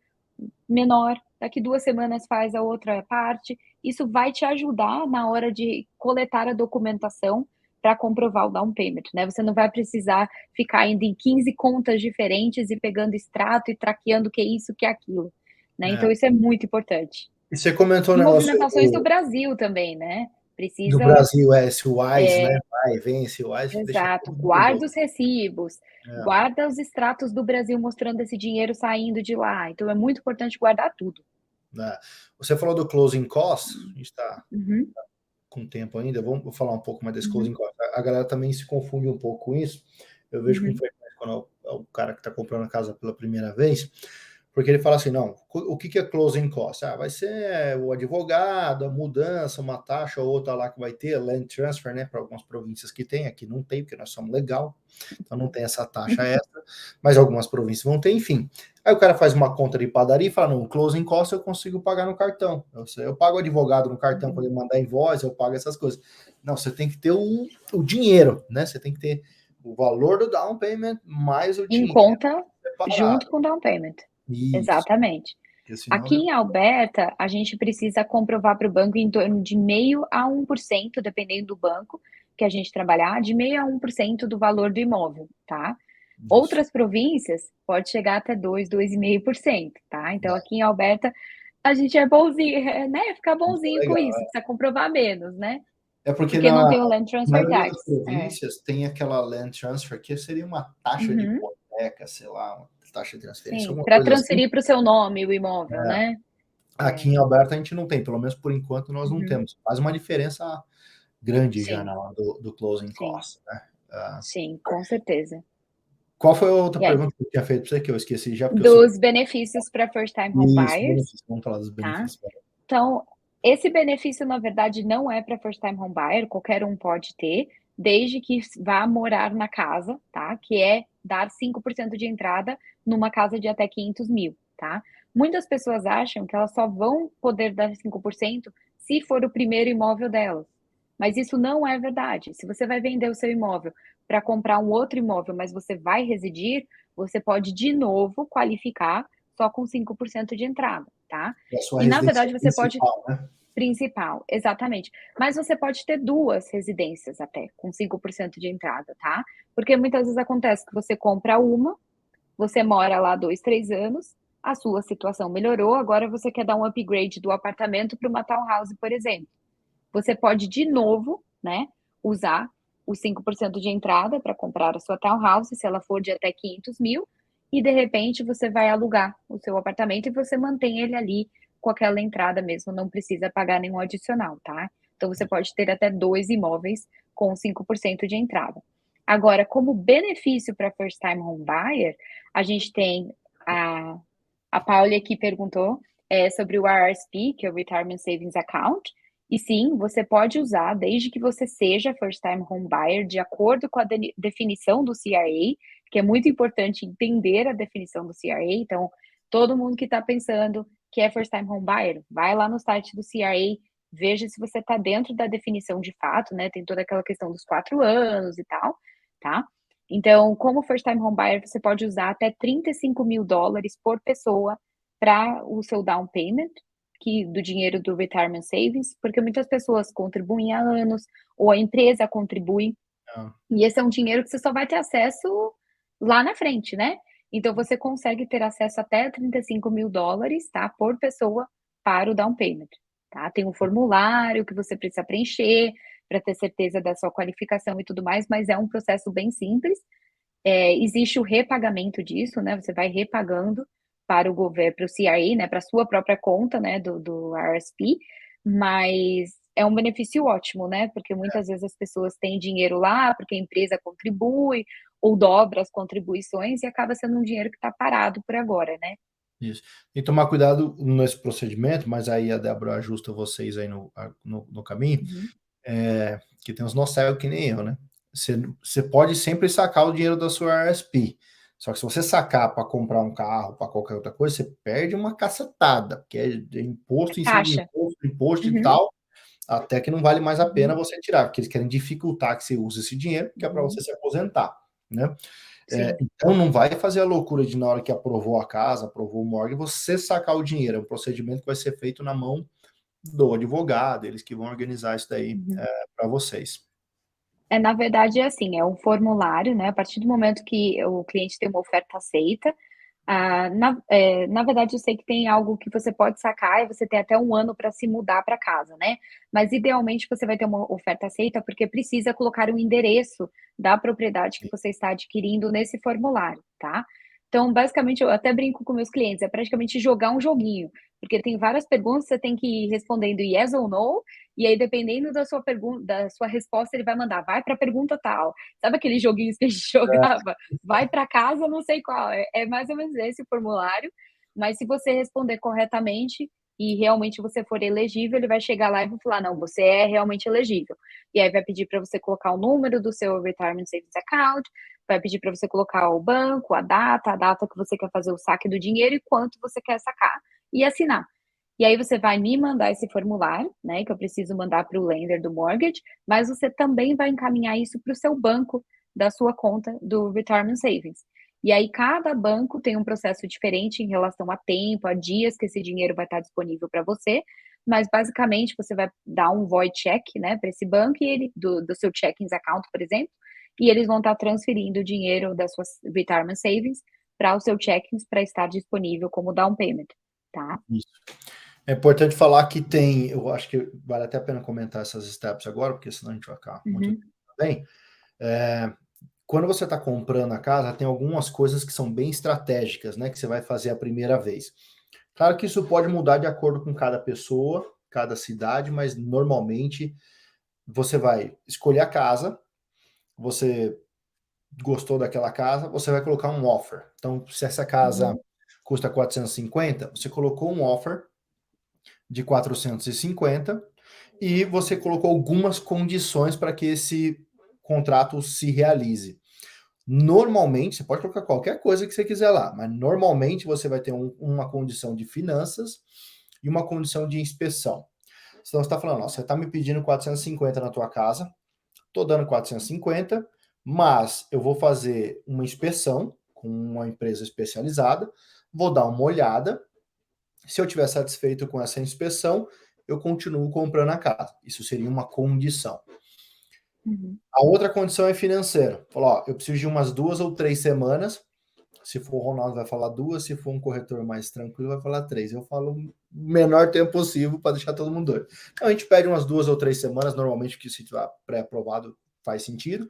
menor, daqui 2 semanas faz a outra parte. Isso vai te ajudar na hora de coletar a documentação para comprovar o down payment, né? Você não vai precisar ficar indo em 15 contas diferentes e pegando extrato e traqueando o que é isso, o que é aquilo, né? É. Então isso é muito importante. E você comentou um E negócio aí movimentações do Brasil também, né? do Precisa, Brasil, esse Wise, né? Vai, vem esse Wise, deixa exato, tudo muito guarda doido. os recibos, É. guarda os extratos do Brasil mostrando esse dinheiro saindo de lá. Então é muito importante guardar tudo. Né? Você falou do closing costs, a gente está Uhum, com tempo ainda, vamos falar um pouco mais desse closing uhum, costs. A galera também se confunde um pouco com isso. Eu vejo com uhum. frequência quando é o cara que está comprando a casa pela primeira vez, porque ele fala assim, não, o que é closing cost? Vai ser o advogado, a mudança, uma taxa ou outra lá que vai ter, land transfer, né, para algumas províncias que tem, aqui não tem, porque nós somos legal, então não tem essa taxa extra, mas algumas províncias vão ter, enfim. Aí o cara faz uma conta de padaria e fala, não, o closing cost eu consigo pagar no cartão. Eu pago o advogado no cartão quando Uhum. ele mandar invoice, eu pago essas coisas. Não, você tem que ter o dinheiro, né? Você tem que ter o valor do down payment mais o Em dinheiro conta, junto separado. com o down payment. Isso, Exatamente. porque senão Aqui em Alberta, a gente precisa comprovar para o banco em torno de 0,5% a 1%, dependendo do banco que a gente trabalhar, de 0,5% a 1% do valor do imóvel, tá? isso. Outras províncias pode chegar até 2,5%, tá? Então Né? aqui em Alberta a gente é bonzinho, né? Fica Isso é bonzinho com legal. isso, precisa comprovar menos, né? É porque porque não na tem o Land Transfer maioria das Tax. províncias tem aquela land transfer, que seria uma taxa de Uhum. hipoteca, sei lá, uma taxa de transferência, Sim, alguma para coisa assim. transferir para o seu nome o imóvel, né? Aqui em Alberta a gente não tem, pelo menos por enquanto nós não Uhum. temos. Faz uma diferença grande já Sim, na hora do closing sim, cost, né? Ah, sim, com certeza. qual foi a outra E aí, pergunta que eu tinha feito para você que eu esqueci já, porque eu sou. dos benefícios para first time home Isso, buyers, benefício. Vamos falar dos tá? benefícios. Então, esse benefício, na verdade, não é para first time home buyer, qualquer um pode ter, desde que vá morar na casa, tá? Que é dar 5% de entrada numa casa de até 500 mil, tá? Muitas pessoas acham que elas só vão poder dar 5% se for o primeiro imóvel delas. Mas isso não é verdade. Se você vai vender o seu imóvel para comprar um outro imóvel, mas você vai residir, você pode de novo qualificar só com 5% de entrada, tá? É a sua E na residência verdade você pode principal, né? principal, exatamente. Mas você pode ter duas residências até, com 5% de entrada, tá? Porque muitas vezes acontece que você compra uma, você mora lá 2, 3 anos, a sua situação melhorou, agora você quer dar um upgrade do apartamento para uma townhouse, por exemplo. Você pode de novo, né, usar os 5% de entrada para comprar a sua townhouse, se ela for de até 500 mil, e de repente você vai alugar o seu apartamento e você mantém ele ali com aquela entrada mesmo, não precisa pagar nenhum adicional, tá? Então você pode ter até 2 imóveis com 5% de entrada. Agora, como benefício para first time home buyer, a gente tem a, a Paula aqui perguntou sobre o RSP, que é o Retirement Savings Account, e sim, você pode usar desde que você seja first time home buyer, de acordo com a definição do CRA, que é muito importante entender a definição do CRA. Então, todo mundo que está pensando que é first time home buyer, vai lá no site do CRA, veja se você está dentro da definição de fato, né? Tem toda aquela questão dos 4 anos e tal, tá? Então, como first time home buyer, você pode usar até 35 mil dólares por pessoa para o seu down payment, que do dinheiro do retirement savings, porque muitas pessoas contribuem há anos, ou a empresa contribui, Ah, e esse é um dinheiro que você só vai ter acesso lá na frente, né? Então você consegue ter acesso até 35 mil dólares, tá? Por pessoa para o down payment, tá? Tem um formulário que você precisa preencher para ter certeza da sua qualificação e tudo mais, mas é um processo bem simples. Existe o repagamento disso, né? Você vai repagando para o governo, para o CRA, né? Para a sua própria conta, né? Do RSP, mas é um benefício ótimo, né? Porque muitas vezes as pessoas têm dinheiro lá, porque a empresa contribui, ou dobra as contribuições e acaba sendo um dinheiro que está parado por agora, né? isso. Tem que tomar cuidado nesse procedimento, mas aí a Débora ajusta vocês aí no caminho, Uhum. que tem uns nó cego que nem eu, né? Você pode sempre sacar o dinheiro da sua RSP. Só que se você sacar para comprar um carro, para qualquer outra coisa, você perde uma cacetada, porque é imposto em cima de Taxa. imposto, imposto e Uhum. tal, até que não vale mais a pena Uhum. você tirar, porque eles querem dificultar que você use esse dinheiro, que é para Uhum. você se aposentar, né? Sim. Então não vai fazer a loucura de na hora que aprovou a casa, aprovou o mortgage, você sacar o dinheiro. É um procedimento que vai ser feito na mão do advogado, eles que vão organizar isso daí Uhum. para vocês. Na verdade, é assim, é um formulário, né? A partir do momento que o cliente tem uma oferta aceita, na verdade, eu sei que tem algo que você pode sacar e você tem até um ano para se mudar para casa, né? Mas idealmente você vai ter uma oferta aceita porque precisa colocar o endereço da propriedade que você está adquirindo nesse formulário, tá? Então, basicamente, eu até brinco com meus clientes, é praticamente jogar um joguinho, porque tem várias perguntas, você tem que ir respondendo yes ou no, e aí, dependendo da sua pergunta, da sua resposta, ele vai mandar, vai para a pergunta tal. Sabe aqueles joguinhos que a gente jogava? Vai para casa, não sei qual. É mais ou menos esse o formulário. Mas se você responder corretamente e realmente você for elegível, ele vai chegar lá e vai falar: não, você é realmente elegível. E aí vai pedir para você colocar o número do seu Retirement Savings Account, vai pedir para você colocar o banco, a data que você quer fazer o saque do dinheiro e quanto você quer sacar e assinar. E aí você vai me mandar esse formulário, né, que eu preciso mandar para o lender do mortgage, mas você também vai encaminhar isso para o seu banco da sua conta do Retirement Savings. E aí cada banco tem um processo diferente em relação a tempo, a dias que esse dinheiro vai estar disponível para você, mas basicamente você vai dar um void check, né, para esse banco e ele do seu checkings account, por exemplo, e eles vão estar transferindo o dinheiro das suas retirement savings para o seu checkings para estar disponível como down payment, tá? Isso. É importante falar que tem, eu acho que vale até a pena comentar essas steps agora, porque senão a gente vai ficar muito tempo também. Quando você está comprando a casa, tem algumas coisas que são bem estratégicas, né? Que você vai fazer a primeira vez. Claro que isso pode mudar de acordo com cada pessoa, cada cidade, mas normalmente você vai escolher a casa, você gostou daquela casa, você vai colocar um offer. Então, se essa casa custa 450, você colocou um offer de 450 e você colocou algumas condições para que esse contrato se realize. Normalmente, você pode colocar qualquer coisa que você quiser lá, mas normalmente você vai ter uma condição de finanças e uma condição de inspeção. Então você está falando, ó, você está me pedindo 450 na tua casa, estou dando 450, mas eu vou fazer uma inspeção com uma empresa especializada, vou dar uma olhada. Se eu estiver satisfeito com essa inspeção, eu continuo comprando a casa. Isso seria uma condição. A outra condição é financeira. Falou, ó, eu preciso de umas 2 ou 3 semanas. Se for o Ronaldo, vai falar 2. Se for um corretor mais tranquilo, vai falar 3. Eu falo o menor tempo possível para deixar todo mundo doido. Então, a gente pede umas 2 ou 3 semanas, normalmente, que se tiver pré-aprovado faz sentido.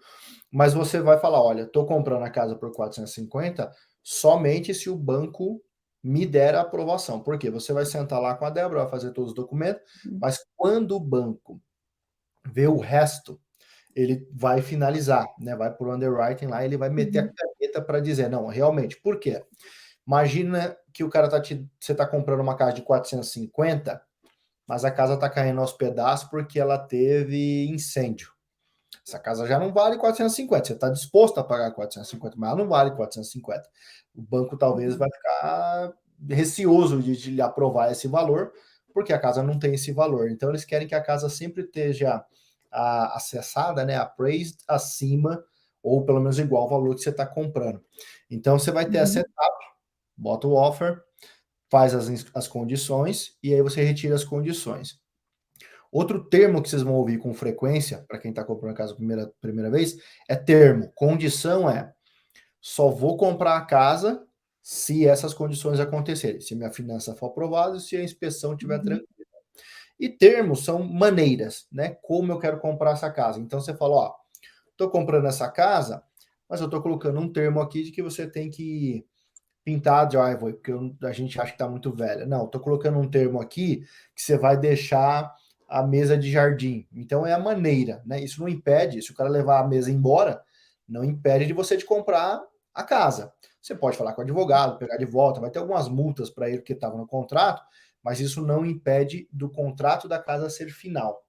Mas você vai falar, olha, estou comprando a casa por 450 somente se o banco me der a aprovação. Por quê? Você vai sentar lá com a Débora, vai fazer todos os documentos, mas quando o banco vê o resto, ele vai finalizar, né? Vai para o underwriting lá, ele vai meter a caneta para dizer, não, realmente, por quê? Imagina que o cara você está comprando uma casa de 450, mas a casa está caindo aos pedaços porque ela teve incêndio. Essa casa já não vale 450, você está disposto a pagar 450, mas ela não vale 450. O banco talvez vai ficar receoso de lhe aprovar esse valor, porque a casa não tem esse valor. Então eles querem que a casa sempre esteja acessada, né, appraised acima, ou pelo menos igual ao valor que você está comprando. Então você vai ter essa etapa, bota o offer, faz as condições, e aí você retira as condições. Outro termo que vocês vão ouvir com frequência, para quem está comprando a casa primeira vez, é termo. Condição é, só vou comprar a casa se essas condições acontecerem, se minha finança for aprovada e se a inspeção estiver tranquila. E termos são maneiras, né? Como eu quero comprar essa casa. Então você fala, ó, estou comprando essa casa, mas eu estou colocando um termo aqui de que você tem que pintar a driveway, porque a gente acha que está muito velha. Não, estou colocando um termo aqui que você vai deixar a mesa de jardim. Então é a maneira, né? Isso não impede, se o cara levar a mesa embora, não impede de você de comprar a casa. Você pode falar com o advogado, pegar de volta, vai ter algumas multas para ele que estava no contrato, mas isso não impede do contrato da casa ser final.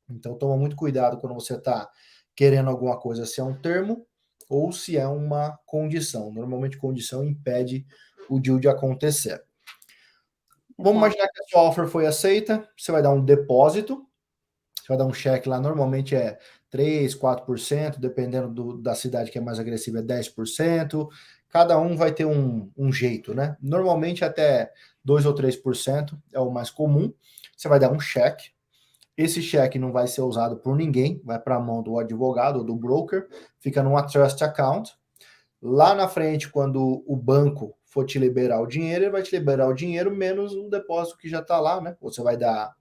Então toma muito cuidado quando você está querendo alguma coisa, se é um termo ou se é uma condição. Normalmente condição impede o deal de acontecer. Vamos imaginar que a sua offer foi aceita, você vai dar um depósito, você vai dar um cheque lá, normalmente é 3, 4%, dependendo da cidade que é mais agressiva, é 10%. Cada um vai ter um jeito, né? Normalmente até 2 ou 3% é o mais comum. Você vai dar um cheque. Esse cheque não vai ser usado por ninguém, vai para a mão do advogado ou do broker, fica numa trust account. Lá na frente, quando o banco for te liberar o dinheiro, ele vai te liberar o dinheiro menos o depósito que já está lá, né? Você vai dar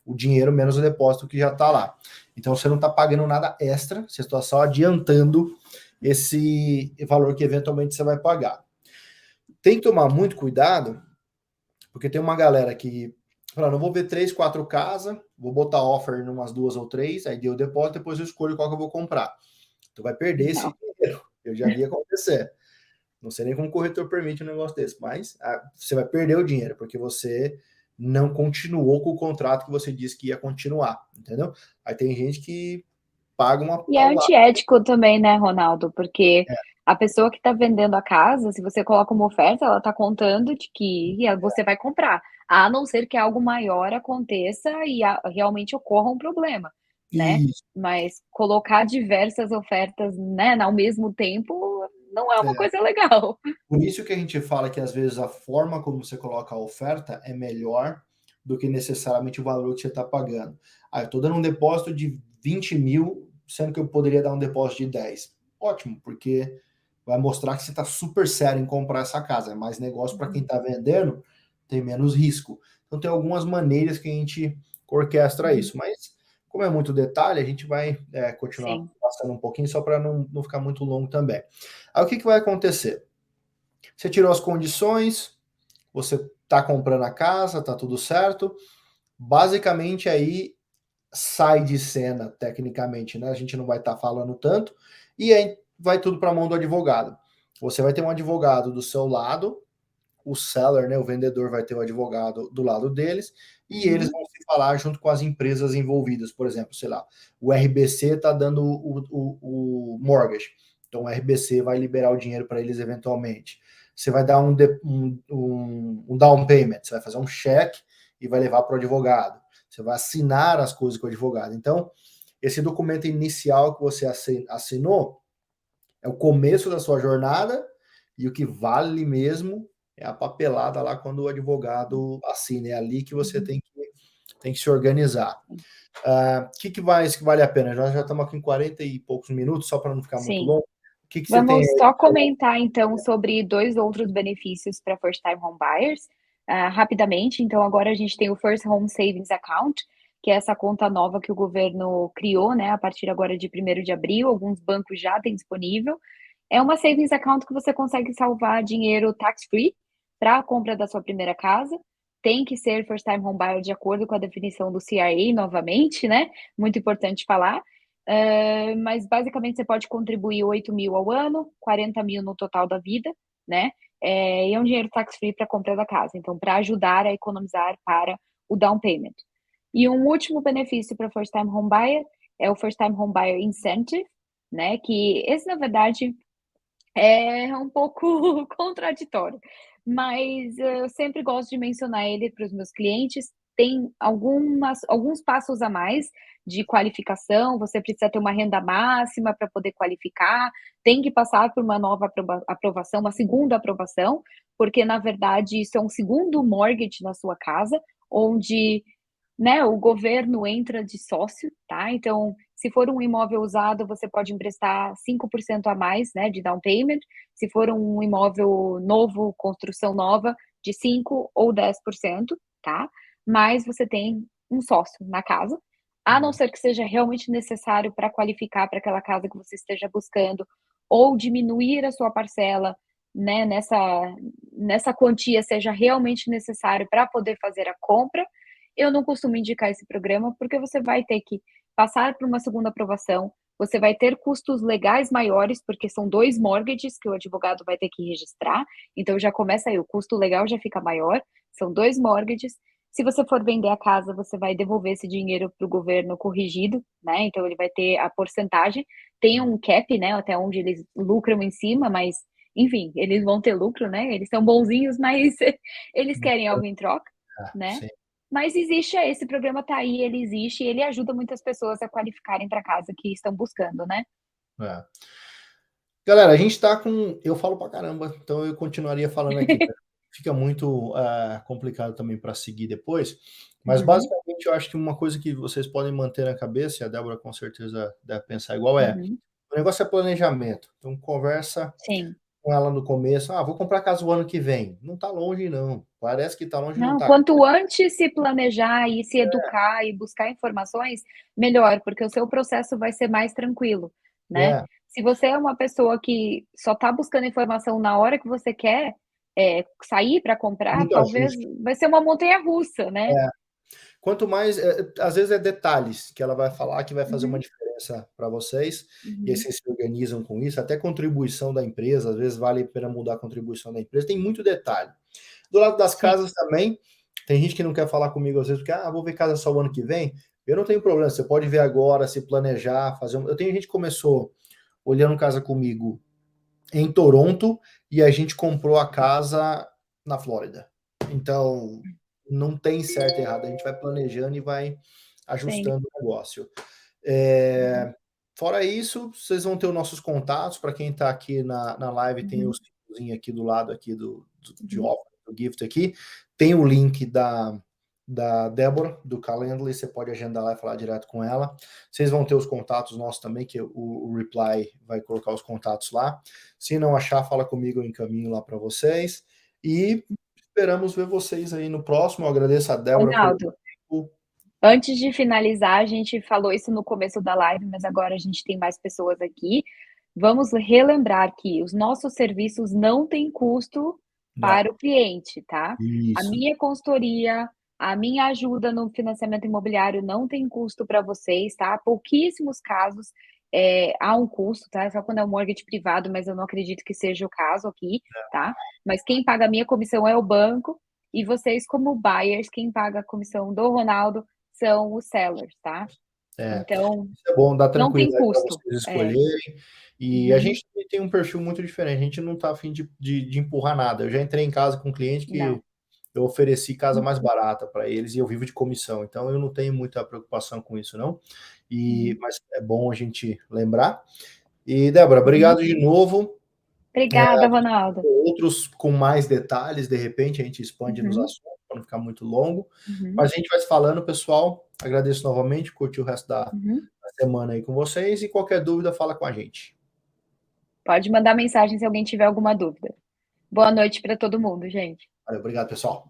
o dinheiro menos o depósito que já está lá. Então você não está pagando nada extra, você está só adiantando esse valor que eventualmente você vai pagar. Tem que tomar muito cuidado, porque tem uma galera que fala, não vou ver 3, 4 casas, vou botar offer em umas 2 ou 3, aí deu o depósito, depois eu escolho qual que eu vou comprar. Tu vai perder esse dinheiro. Eu já vi acontecer. Não sei nem como o corretor permite um negócio desse, mas você vai perder o dinheiro, porque você não continuou com o contrato que você disse que ia continuar, entendeu? Aí tem gente que paga uma E é paulada. antiético também, né, Ronaldo? Porque a pessoa que está vendendo a casa, se você coloca uma oferta, ela está contando de que você vai comprar, a não ser que algo maior aconteça e realmente ocorra um problema, né? Isso. Mas colocar diversas ofertas, né, ao mesmo tempo não é uma É. coisa legal. Por isso que a gente fala que às vezes a forma como você coloca a oferta é melhor do que necessariamente o valor que você está pagando. Ah, eu estou dando um depósito de 20 mil, sendo que eu poderia dar um depósito de 10. Ótimo, porque vai mostrar que você está super sério em comprar essa casa. É mais negócio para quem está vendendo, tem menos risco. Então tem algumas maneiras que a gente orquestra isso, mas como é muito detalhe, a gente vai continuar Sim. passando um pouquinho só para não ficar muito longo também. Aí o que vai acontecer? Você tirou as condições, você está comprando a casa, tá tudo certo. Basicamente aí sai de cena, tecnicamente, né? A gente não vai estar falando tanto, e aí vai tudo para a mão do advogado. Você vai ter um advogado do seu lado, o seller, né, o vendedor vai ter o advogado do lado deles, e eles vão se falar junto com as empresas envolvidas. Por exemplo, sei lá, o RBC está dando o mortgage, então o RBC vai liberar o dinheiro para eles eventualmente. Você vai dar um down payment, você vai fazer um cheque e vai levar para o advogado. Você vai assinar as coisas com o advogado. Então, esse documento inicial que você assinou é o começo da sua jornada, e o que vale mesmo é a papelada lá quando o advogado assina. É ali que você tem que se organizar. O que mais que vale a pena? Nós já estamos aqui em 40 e poucos minutos, só para não ficar muito Sim. longo. O que você tem Vamos aí? só comentar então sobre dois outros benefícios para first time home buyers, rapidamente. Então agora a gente tem o First Home Savings Account, que é essa conta nova que o governo criou, né, a partir agora de 1º de abril, alguns bancos já têm disponível. É uma savings account que você consegue salvar dinheiro tax free para a compra da sua primeira casa. Tem que ser first time home buyer de acordo com a definição do CRA, novamente, né? Muito importante falar. Mas basicamente você pode contribuir 8 mil ao ano, 40 mil no total da vida, né? E é um dinheiro tax-free para a compra da casa. Então, para ajudar a economizar para o down payment. E um último benefício para first time home buyer é o First Time Home Buyer Incentive, né? Que esse, na verdade, é um pouco contraditório, mas eu sempre gosto de mencionar ele para os meus clientes. Tem alguns passos a mais de qualificação, você precisa ter uma renda máxima para poder qualificar, tem que passar por uma nova aprovação, uma segunda aprovação, porque na verdade isso é um segundo mortgage na sua casa, onde, né, o governo entra de sócio, tá? Então, se for um imóvel usado, você pode emprestar 5% a mais, né, de down payment. Se for um imóvel novo, construção nova, de 5 ou 10%, tá? Mas você tem um sócio na casa, a não ser que seja realmente necessário para qualificar para aquela casa que você esteja buscando, ou diminuir a sua parcela, né, nessa quantia seja realmente necessário para poder fazer a compra. Eu não costumo indicar esse programa, porque você vai ter que passar por uma segunda aprovação, você vai ter custos legais maiores, porque são 2 mortgages que o advogado vai ter que registrar, então já começa aí, o custo legal já fica maior, são 2 mortgages. Se você for vender a casa, você vai devolver esse dinheiro para o governo corrigido, né? Então ele vai ter a porcentagem, tem um cap, né? Até onde eles lucram em cima, mas enfim, eles vão ter lucro, né? Eles são bonzinhos, mas eles querem algo em troca, né? Sim. Mas existe, esse programa tá aí, ele existe e ele ajuda muitas pessoas a qualificarem para casa que estão buscando, né? É. Galera, a gente tá com. Eu falo pra caramba, então eu continuaria falando aqui. Fica muito complicado também para seguir depois. Mas Uhum, basicamente eu acho que uma coisa que vocês podem manter na cabeça, e a Débora com certeza deve pensar igual, uhum. o negócio é planejamento. Então conversa Sim. com ela no começo. Vou comprar casa o ano que vem. Não tá longe, não. Parece que tá longe, não Não, tá. quanto antes se planejar e se educar e buscar informações, melhor, porque o seu processo vai ser mais tranquilo, né? É, Se você é uma pessoa que só está buscando informação na hora que você quer sair para comprar, muito talvez ajuste. vai ser uma montanha-russa, né? É. Quanto mais, às vezes é detalhes que ela vai falar que vai fazer uma Uhum, diferença para vocês, e aí uhum. vocês se organizam com isso, até contribuição da empresa, às vezes vale a pena mudar a contribuição da empresa, tem muito detalhe. Do lado das Sim. casas também, tem gente que não quer falar comigo às vezes, porque, vou ver casa só o ano que vem, eu não tenho problema, você pode ver agora, se planejar, fazer eu tenho gente que começou olhando casa comigo em Toronto, e a gente comprou a casa na Flórida. Então, não tem certo e errado, a gente vai planejando e vai Sim. ajustando o negócio. Uhum, Fora isso, vocês vão ter os nossos contatos. Para quem está aqui na live, tem o uhum, símbolozinho aqui do lado aqui de uhum. offer, do gift aqui. Tem o link da Débora, do Calendly, você pode agendar lá e falar direto com ela. Vocês vão ter os contatos nossos também, que o Reply vai colocar os contatos lá. Se não achar, fala comigo, eu encaminho lá para vocês. E esperamos ver vocês aí no próximo. Eu agradeço a Débora pelo Ronaldo, tempo. antes de finalizar, a gente falou isso no começo da live, mas agora a gente tem mais pessoas aqui. Vamos relembrar que os nossos serviços não têm custo Não, para o cliente, tá? A isso. minha consultoria, a minha ajuda no financiamento imobiliário não tem custo para vocês, tá? Pouquíssimos casos há um custo, tá? Só quando é um mortgage privado, mas eu não acredito que seja o caso aqui, tá? Mas quem paga a minha comissão é o banco e vocês, como buyers, quem paga a comissão do Ronaldo são os sellers, tá? É, Então, isso é bom, dá não tem tranquilidade para custo. vocês É. escolherem. E a Uhum. gente também tem um perfil muito diferente. A gente não está afim de empurrar nada. Eu já entrei em casa com um cliente que Não. eu ofereci casa mais Uhum. barata para eles e eu vivo de comissão. Então eu não tenho muita preocupação com isso, não. Uhum. Mas é bom a gente lembrar. E, Débora, Uhum. obrigado de novo. Obrigada, Ronaldo. Outros com mais detalhes, de repente a gente expande nos Uhum. assuntos para não ficar muito longo. Uhum. Mas a gente vai se falando, pessoal. Agradeço novamente, curti o resto da Uhum. semana aí com vocês e qualquer dúvida, fala com a gente. Pode mandar mensagem se alguém tiver alguma dúvida. Boa noite para todo mundo, gente. Valeu, obrigado, pessoal.